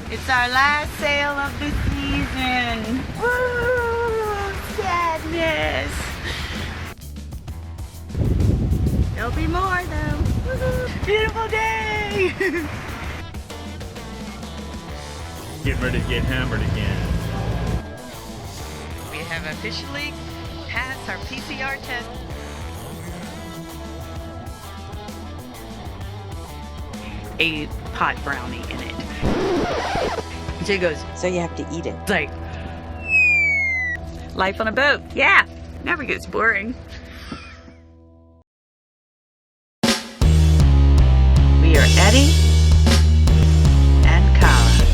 It's our last sail of the season. Woo! Sadness. There'll be more though. Woo-hoo. Beautiful day. Getting ready to get hammered again. We have officially passed our PCR test. A pot brownie in it. Jay goes, So you have to eat it. it's like, life on a boat. Yeah, never gets boring. We are Eddie and Cara.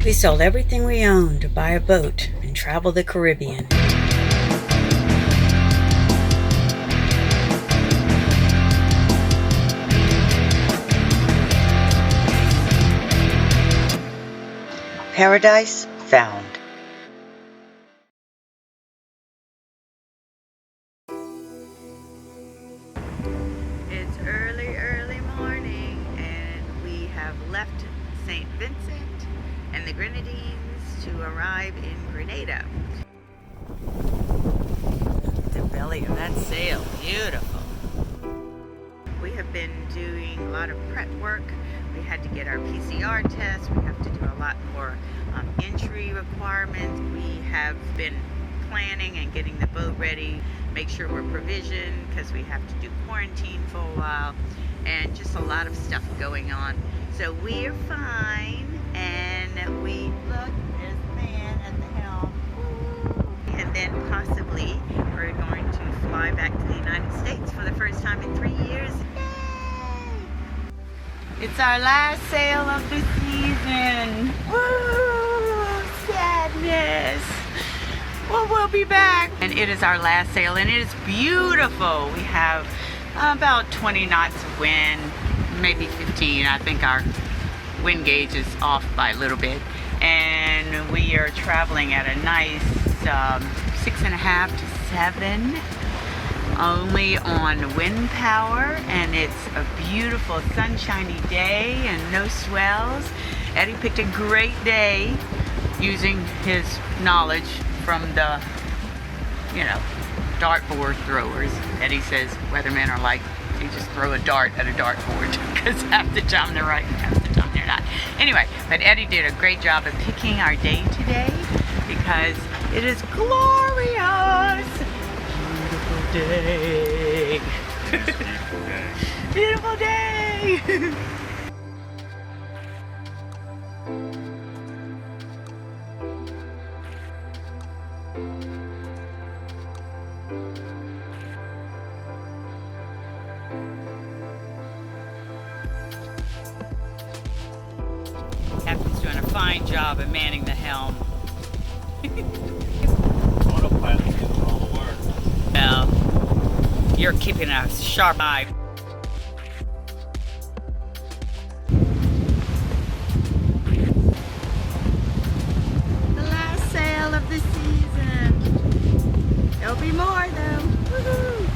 We sold everything we owned to buy a boat and travel the Caribbean. Paradise found. It's early morning and we have left St Vincent and the Grenadines to arrive in Grenada. The belly of that sail, beautiful. We have been doing a lot of prep work. We had to get our PCR test. We have to do a lot more entry requirements. We have been planning and getting the boat ready, make sure we're provisioned because we have to do quarantine for a while, and just a lot of stuff going on. So we're fine, and we look this man at the helm. And then possibly we're going to fly back to the United States for the first time in 3 years. It's our last sail of the season. Woo! Sadness. Well, we'll be back. And it is our last sail, and it is beautiful. We have about 20 knots of wind, maybe 15. I think our wind gauge is off by a little bit. And we are traveling at a nice 6.5 to 7. Only on wind power, and it's a beautiful sunshiny day and no swells. Eddie picked a great day using his knowledge from the, dartboard throwers. Eddie says weathermen are like, you just throw a dart at a dartboard because half the time they're right and half the time they're not. Anyway, but Eddie did a great job of picking our day today because it is glorious. Day. Beautiful day. Captain's doing a fine job of manning the helm. Autopilot's doing all the work. Well, you're keeping a sharp eye. The last sail of the season. There'll be more though. Woohoo!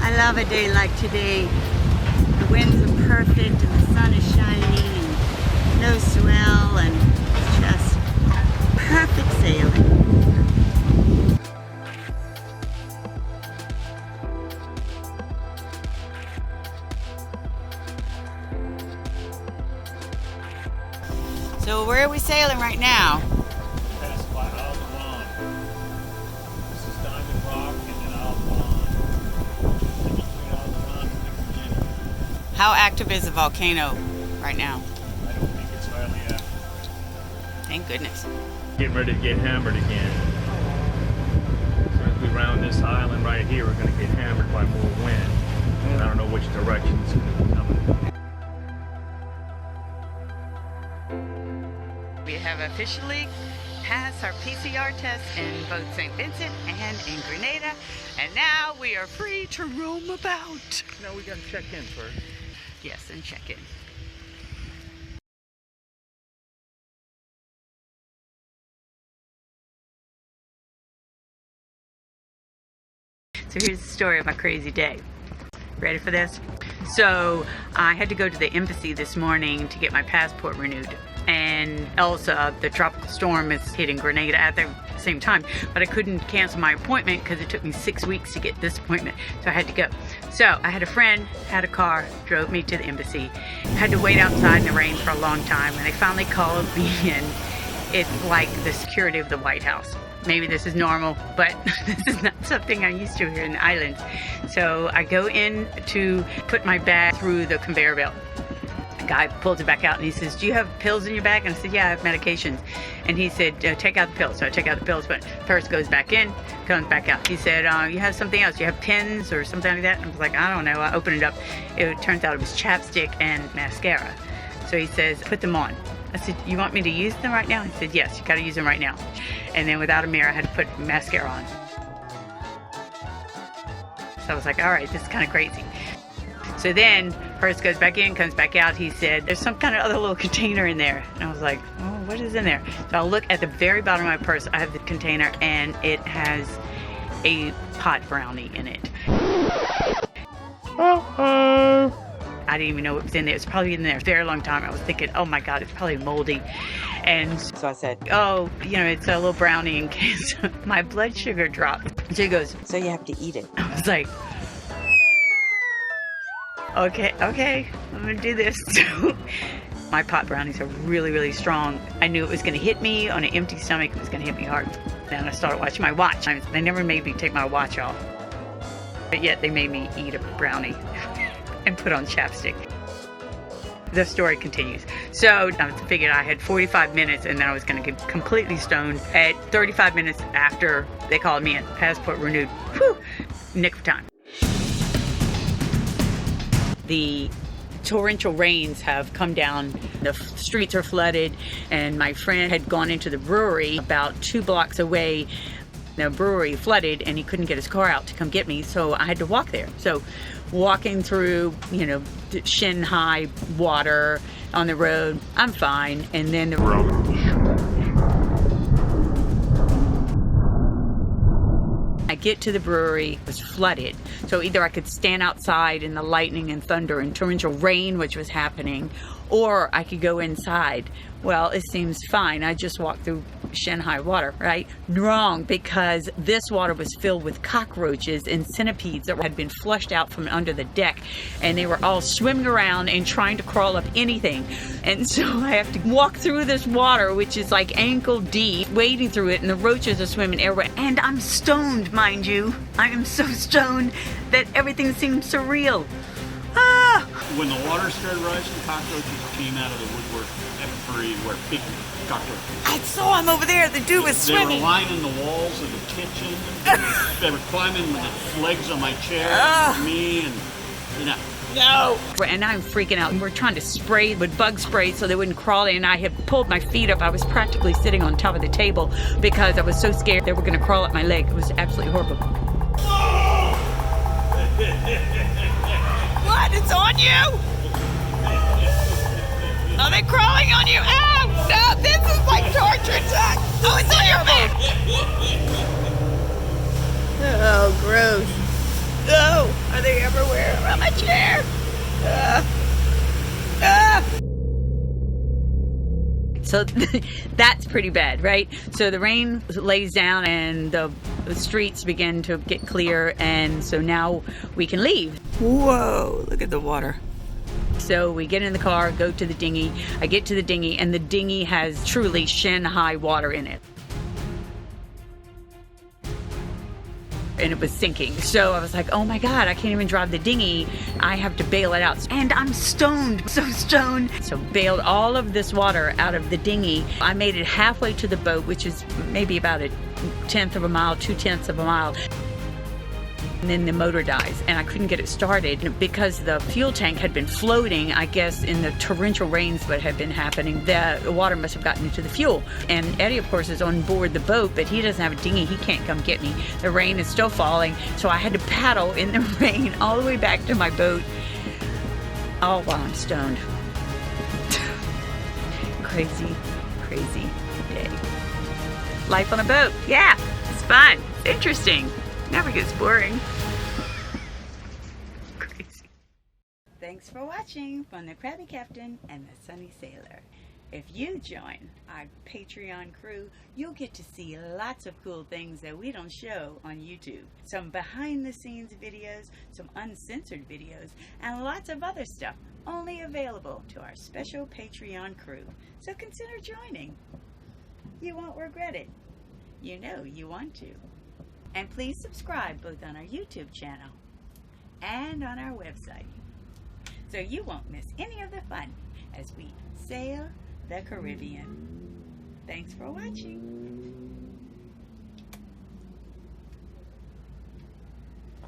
I love a day like today. The winds are perfect and the sun is shining and no swell, and it's just perfect sailing. So where are we sailing right now? That's by Isle of Ron. This is Diamond Rock and then Isle of Ron. In between Isle of Ron and Virginia. How active is the volcano right now? I don't think it's highly active. Thank goodness. Getting ready to get hammered again. As soon as we round this island right here, we're going to get hammered by more wind. And I don't know which direction it's going to be coming. We have officially passed our PCR test in both St. Vincent and in Grenada, and now we are free to roam about. No, we got to check in first. Yes, and check in. So here's the story of my crazy day. Ready for this? So I had to go to the embassy this morning to get my passport renewed. And Elsa, the tropical storm, is hitting Grenada at the same time. But I couldn't cancel my appointment because it took me 6 weeks to get this appointment. So I had to go. So I had a friend, had a car, drove me to the embassy. Had to wait outside in the rain for a long time. And they finally called me in. It's like the security of the White House. Maybe this is normal, but this is not something I'm used to here in the islands. So I go in to put my bag through the conveyor belt. The guy pulls it back out and he says, "Do you have pills in your bag?" And I said, "Yeah, I have medications." And he said, "Take out the pills." So I take out the pills, but first goes back in, comes back out. He said, "You have something else? You have pens or something like that?" And I was like, "I don't know." I opened it up. It turns out it was chapstick and mascara. So he says, "Put them on." I said, "You want me to use them right now?" He said, "Yes, you got to use them right now." And then without a mirror, I had to put mascara on. So I was like, all right, this is kind of crazy. So then first goes back in, comes back out. He said, "There's some kind of other little container in there." And I was like, "Oh, what is in there?" So I'll look at the very bottom of my purse. I have the container and it has a pot brownie in it. I didn't even know it was in there. It's probably in there a very long time. I was thinking, oh my God, it's probably moldy. And so I said, "Oh, you know, it's a little brownie in case my blood sugar drops." So he goes, So you have to eat it. I was like, okay, I'm gonna do this. My pot brownies are really, really strong. I knew it was gonna hit me on an empty stomach. It was gonna hit me hard. Then I started watching my watch. They never made me take my watch off, but yet they made me eat a brownie and put on chapstick. The story continues. So I figured I had 45 minutes and then I was going to get completely stoned. At 35 minutes after they called me in, passport renewed. Whew, nick of time. The torrential rains have come down. The streets are flooded, and my friend had gone into the brewery about 2 blocks away. The brewery flooded and he couldn't get his car out to come get me, so I had to walk there. So walking through, you know, shin high water on the road, I'm fine. And then the I get to the brewery, it was flooded. So either I could stand outside in the lightning and thunder and torrential rain, which was happening, or I could go inside. Well, it seems fine. I just walked through shin-high water, right? Wrong, because this water was filled with cockroaches and centipedes that had been flushed out from under the deck, and they were all swimming around and trying to crawl up anything. And so I have to walk through this water, which is like ankle deep, wading through it, and the roaches are swimming everywhere. And I'm stoned, mind you. I am so stoned that everything seems surreal. Ah! When the water started rising, cockroaches came out of the woodwork everywhere. Big cockroaches. I saw him over there. The dude was They were swimming. lining the walls of the kitchen. They were climbing the legs on my chair, me, and you know. No! And I'm freaking out. We're trying to spray with bug spray so they wouldn't crawl in. I had pulled my feet up. I was practically sitting on top of the table because I was so scared they were going to crawl up my leg. It was absolutely horrible. What? It's on you? Are they crawling on you? Ow! No, this is like torture. Oh, it's on your back! Oh, gross. Oh, are they everywhere around my chair? So that's pretty bad, right? So the rain lays down and the streets begin to get clear, and so now we can leave. Whoa, look at the water. So we get in the car, go to the dinghy. I get to the dinghy, and the dinghy has truly shin-high water in it. And it was sinking. So I was like, oh my God, I can't even drive the dinghy. I have to bail it out. And I'm stoned, so stoned. So bailed all of this water out of the dinghy. I made it halfway to the boat, which is maybe about 1/10 of a mile, 2/10 of a mile. And then the motor dies, and I couldn't get it started because the fuel tank had been floating, I guess, in the torrential rains that had been happening. The water must have gotten into the fuel. And Eddie, of course, is on board the boat, but he doesn't have a dinghy. He can't come get me. The rain is still falling, so I had to paddle in the rain all the way back to my boat, all while I'm stoned. Crazy, crazy day. Life on a boat. Yeah, it's fun. It's interesting. Never gets boring. Crazy. Thanks for watching from the Crabby Captain and the Sunny Sailor. If you join our Patreon crew, you'll get to see lots of cool things that we don't show on YouTube. Some behind the scenes videos, some uncensored videos, and lots of other stuff only available to our special Patreon crew. So consider joining. You won't regret it. You know you want to. And please subscribe both on our YouTube channel and on our website, so you won't miss any of the fun as we sail the Caribbean. Thanks for watching.